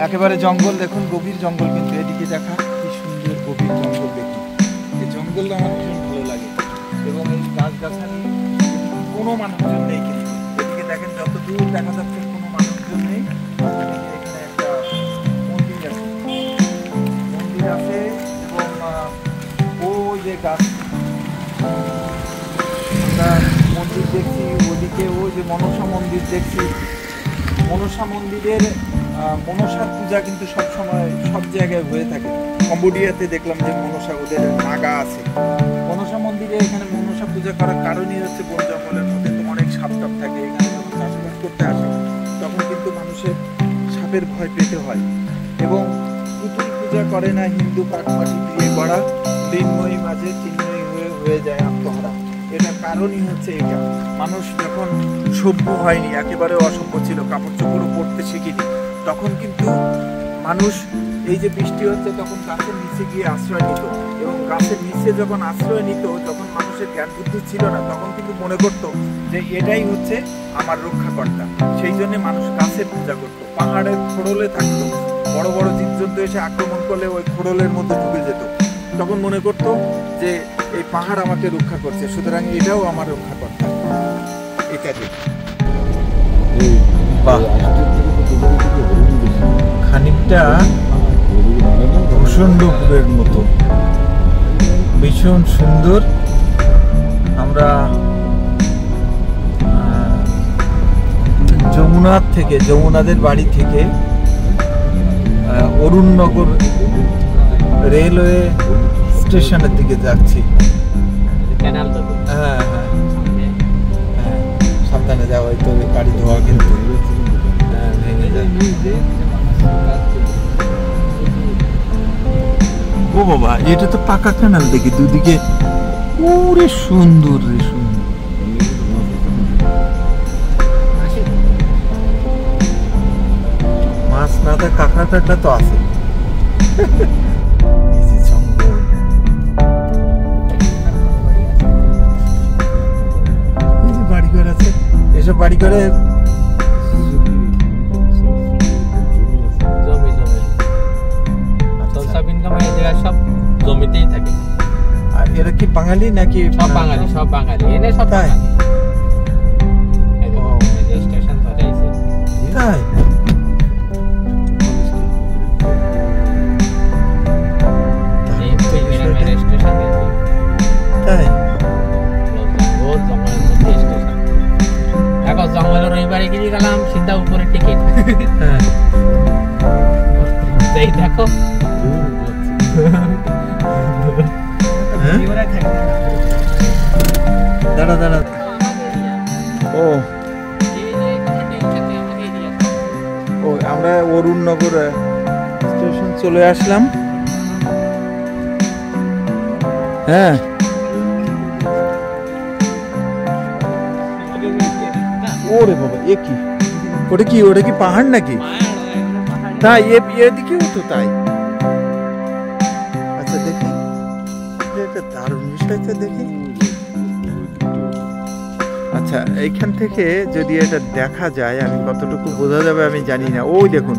একেবারে জঙ্গল দেখুন, গভীর জঙ্গল, কিন্তু এদিকে দেখা কি সুন্দর গভীর জঙ্গল দেখুন। এই জঙ্গলটা আমার ভীষণ ভালো লাগে এবং এই গাছগাছালি, কোনো মানুষজন নেই কিন্তু এদিকে দেখেন, যত দূর দেখা যাচ্ছে কোনো মানুষজন নেই। এখানে একটা মন্দির আছে, এবং ওই যে গাছ, আমরা মন্দির দেখছি ওদিকে, ওই যে মনসা মন্দির দেখছি। মনসা মন্দিরের মনসার পূজা কিন্তু সবসময় সব জায়গায় হয়ে থাকে। কম্বোডিয়াতে দেখলাম যে মনসা, ওদের নাগা আছে মনসা মন্দিরে। এখানে মনসা পূজা করার কারণই হচ্ছে বন জঙ্গলের মধ্যে তো অনেক সাপ টাপ থাকে। এখানে যখন চাষবাস করতে আসে তখন কিন্তু মানুষের সাপের ভয় পেতে হয়। এবং পুতুল পূজা করে না হিন্দু, কাঠমাটি দিয়ে গড়া, মৃন্ময়ী মাঝে চিন্ময়ী হয়ে যায় আত্মহারা। এটার কারণই হচ্ছে এটা, মানুষ যখন সভ্য হয়নি, একেবারে অসভ্য ছিল, কাপড় চোপড়ও পরতে শিখিনি, তখন কিন্তু মানুষ এই যে বৃষ্টি হচ্ছে তখন গাছের নিচে গিয়ে আশ্রয় নিত। এবং গাছের নিচে যখন আশ্রয় নিত, যখন মানুষের জ্ঞান বুদ্ধি ছিল না, তখন কিন্তু মনে করত যে এটাই হচ্ছে আমার রক্ষাকর্তা। সেই জন্য মানুষ গাছের পূজা করত। পাহাড়ের খোড়লে থাকতো, বড় বড় জীবজন্তু এসে আক্রমণ করলে ওই খোড়লের মধ্যে ঢুকে যেত, তখন মনে করত যে এই পাহাড় আমাকে রক্ষা করছে, সুতরাং এটাও আমার রক্ষাকর্তা। ইত্যাদি। খানিকটা ভূষণ্ডপুরের মতো, ভীষণ সুন্দর। আমরা যমুনাদের বাড়ি থেকে অরুণনগর রেলওয়ে স্টেশনের দিকে যাচ্ছি। হ্যাঁ হ্যাঁ, সাবধানে যাওয়া, তো গাড়ি ধোয়া কিন্তু ভেঙে যায়। ও বাবা, এটা তো পাকা ক্যানাল দেখি দুদিকে, ওরে সুন্দর রে সুন্দর। মাছ না থাকে, কাঁকড়া টাকড়া তো আছে। বাড়িঘর আছে, এসব বাড়িঘরে সব জমিতেই থাকে। আর এরা কি বাঙালি নাকি? সব বাঙালি, সব বাঙালি, এনে সব তাই। স্টেশন ধরে আছে তাই। জঙ্গলের রবিবারে গিয়ে গেলাম, সিধা উপরে টিকিট। দেখো দাঁড়া দাঁড়া। ও ও, আমরা অরুণনগর স্টেশন চলে আসলাম। হ্যাঁ, ওরে বাবা, এ কি? ওটা কি পাহাড় নাকি? তাই এদিকেও তো তাই। আচ্ছা দেখি, এটা দারুণ বিষয়টা দেখি। আচ্ছা, এইখান থেকে যদি এটা দেখা যায়, আমি কতটুকু বোঝা যাবে আমি জানি না। ওই দেখুন,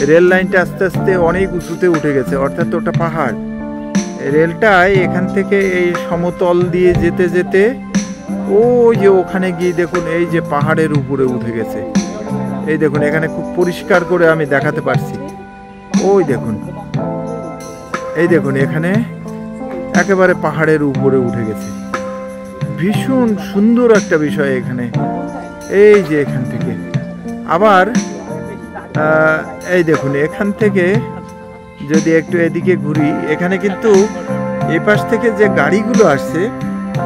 রেল লাইনটা আস্তে আস্তে অনেক উঁচুতে উঠে গেছে, অর্থাৎ ওটা পাহাড়। রেলটাই এখান থেকে এই সমতল দিয়ে যেতে যেতে ওই যে ওখানে গিয়ে দেখুন, এই যে পাহাড়ের উপরে উঠে গেছে। এই দেখুন, এখানে খুব পরিষ্কার করে আমি দেখাতে পারছি। ওই দেখুন, এই দেখুন, এখানে একেবারে পাহাড়ের উপরে উঠে গেছে। ভীষণ সুন্দর একটা বিষয় এখানে। এই যে এখান থেকে আবার এই দেখুন, এখান থেকে যদি একটু এদিকে ঘুরি, এখানে কিন্তু এপাশ থেকে যে গাড়িগুলো আসছে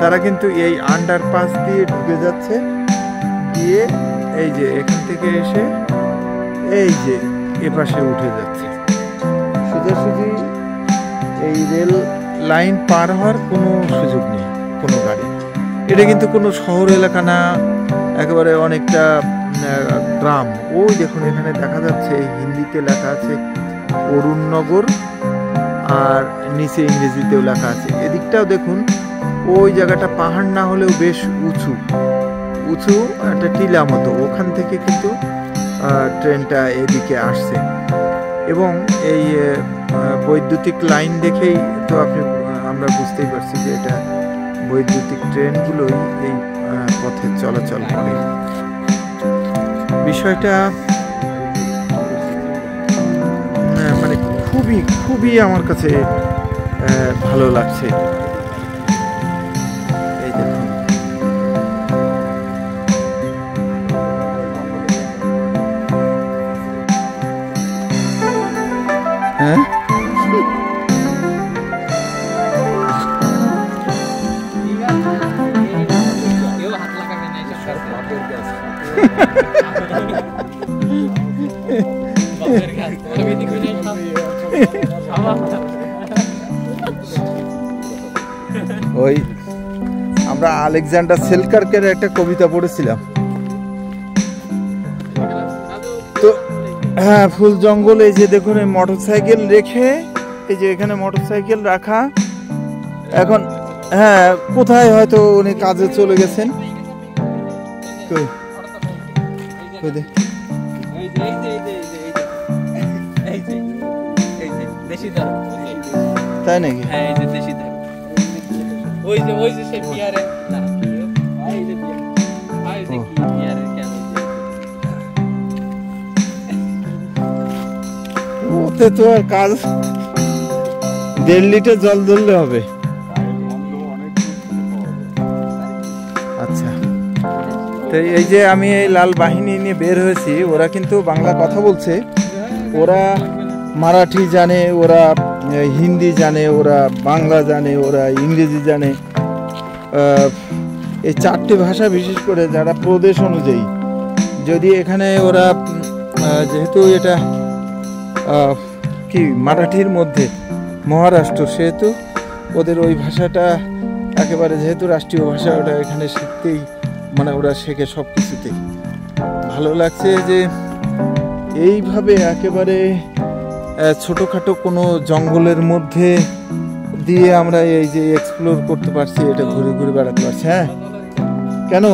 তারা কিন্তু এই আন্ডারপাস দিয়ে ঢুকে যাচ্ছে, গিয়ে এই যে এখান থেকে এসে এই যে এপাশে উঠে যাচ্ছে। সোজাসুজি এই রেল লাইন পার হওয়ার কোনো সুযোগ নেই কোনো গাড়ি। এটা কিন্তু কোনো শহর এলাকা না, একেবারে অনেকটা গ্রাম। ওই দেখুন, এখানে দেখা যাচ্ছে হিন্দিতে লেখা আছে অরুণনগর, আর নিচে ইংরেজিতেও লেখা আছে। এদিকটাও দেখুন, ওই জায়গাটা পাহাড় না হলেও বেশ উঁচু উঁচু একটা টিলা মতো, ওখান থেকে কিন্তু ট্রেনটা এদিকে আসছে। এবং এই বৈদ্যুতিক লাইন দেখেই তো আমরা বুঝতেই পারছি যে এটা বৈদ্যুতিক ট্রেনগুলোই এই পথে চলাচল করে। বিষয়টা মানে খুবই খুবই আমার কাছে ভালো লাগছে। এই দেখুন, হ্যাঁ ওই আমরা আলেকজান্ডার সেলকার্কের একটা কবিতা পড়েছিলাম তো। হ্যাঁ, ফুল জঙ্গল। এই যে দেখুন, এই মোটরসাইকেল রেখে, এই যে এখানে মোটরসাইকেল রাখা। এখন হ্যাঁ, কোথায় হয়তো উনি কাজে চলে গেছেন। তাই নাকি? ওতে তো আর কাজ, 1.5 লিটার জল ধরলে হবে। আচ্ছা, তো এই যে আমি এই লাল বাহিনী নিয়ে বের হয়েছি, ওরা কিন্তু বাংলা কথা বলছে, ওরা মারাঠি জানে, ওরা হিন্দি জানে, ওরা বাংলা জানে, ওরা ইংরেজি জানে। এই 4টি ভাষা, বিশেষ করে যারা প্রদেশ অনুযায়ী, যদি এখানে ওরা যেহেতু এটা কি মারাঠির মধ্যে মহারাষ্ট্র, সেহেতু ওদের ওই ভাষাটা একেবারে যেহেতু রাষ্ট্রীয় ভাষা, ওটা এখানে শিখতেই মানে ওরা শেখে সব কিছুতেই। ভালো লাগছে যে এইভাবে একেবারে ছোটোখাটো কোনো জঙ্গলের মধ্যে দিয়ে আমরা এই যে এক্সপ্লোর করতে পারছি, এটা ঘুরে ঘুরে বেড়াতে পারছি। হ্যাঁ, কেন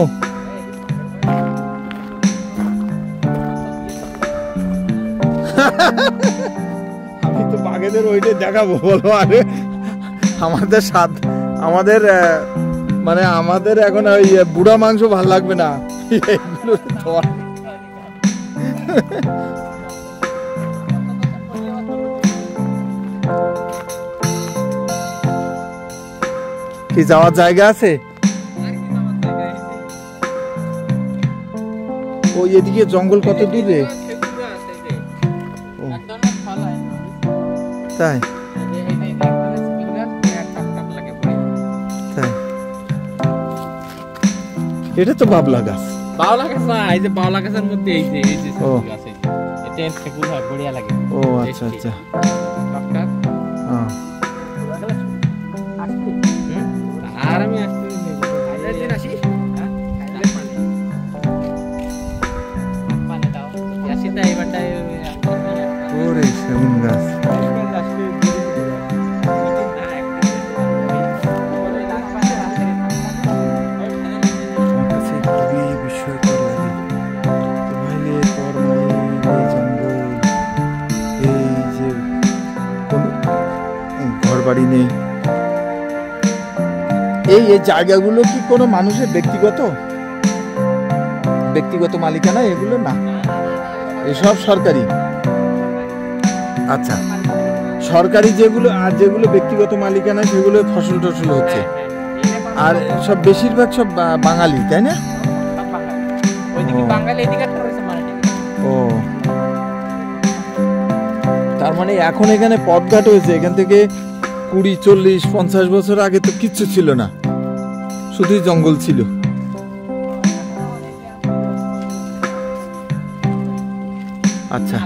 আমি তো বাঘেদের ওইটাই দেখাবো বলো। আরে আমাদের মানে আমাদের এখন ওই বুড়া মাংস ভাল লাগবে না, এগুলো কি যাওয়ার জায়গা আছে? ওই এদিকে জঙ্গল কত দূরে? তাই এটা তো বাবলা গাছ। বাবলা গাছ না, এই যে বাবলা গাছের মধ্যে এই যে গাছ, এটা এর থেকে বড়িয়া লাগে। ও আচ্ছা আচ্ছা, আর আমি আসছি ওরে সেগুন গাছ। বাড়ি নেই, এই জায়গাগুলো কি কোনো মানুষের ব্যক্তিগত মালিকানা? এগুলো না, এসব সরকারি। আচ্ছা, সরকারি যেগুলো, আর যেগুলো ব্যক্তিগত মালিকানা সেগুলো ফসল টসল হচ্ছে, আর সব বেশিরভাগ সব বাঙালি, তাই না? ও, তার মানে এখন এখানে পথঘাট হয়েছে। এখান থেকে 20, 40, 50 বছর আগে তো কিচ্ছু ছিল না, শুধুই জঙ্গল ছিল। আচ্ছা,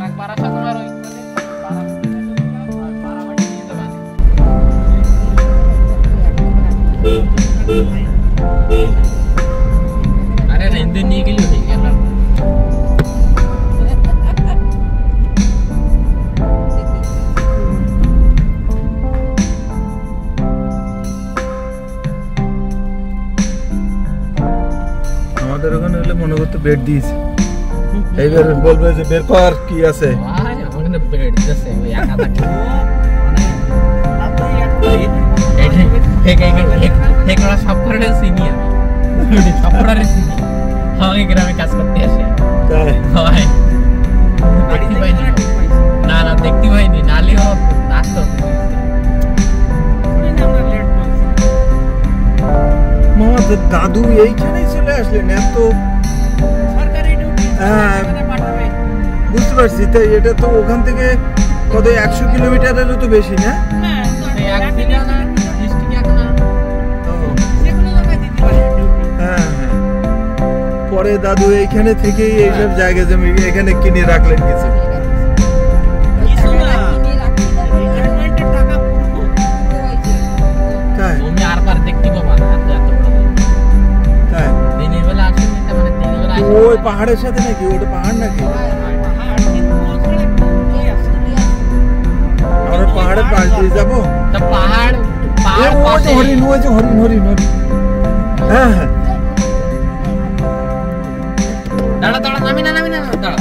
আরে রেন্দে নিয়ে গেল ঠিক আছে। আমাদের ওখানে হলে মনে করতে বেড দিয়েছে, এইবার বলবে যে বের কর কি আছে। সামনে বেড দিতেছে ওই একা থাকে ঠেকড়া সব করে চিনি আমি সব করে চিনি আমাকে গ্রামে কাজ করতে আসে তাই দেখতে পাইনি না না দেখতে পাইনি নালেও আসতো মামা তো দাদু এইখানেই চলে আসলেন এত হ্যাঁ বুঝতে পারছি তাই এটা তো ওখান থেকে কত 100 কিলোমিটারেরও তো বেশি না হ্যাঁ হ্যাঁ পরে দাদু এইখানে থেকেই এইসব জায়গা জমি এখানে কিনে রাখলেন কিছু তাই তুমি আর পার দেখতে পাবা না এত বড় তাই দিনের বেলা আসেন এটা মানে দিনের বেলা আসেন ওই পাহাড়ের সাথে নাকি ওটা পাহাড় নাকি আমরা পাহাড়ের পাশ দিয়ে যাবো তা পাহাড় এ, ওই যে হরিণ ওই যে হরিণ হরিণ হরিণ হ্যাঁ হ্যাঁ দাঁড়া দাঁড়া নামি না দাঁড়া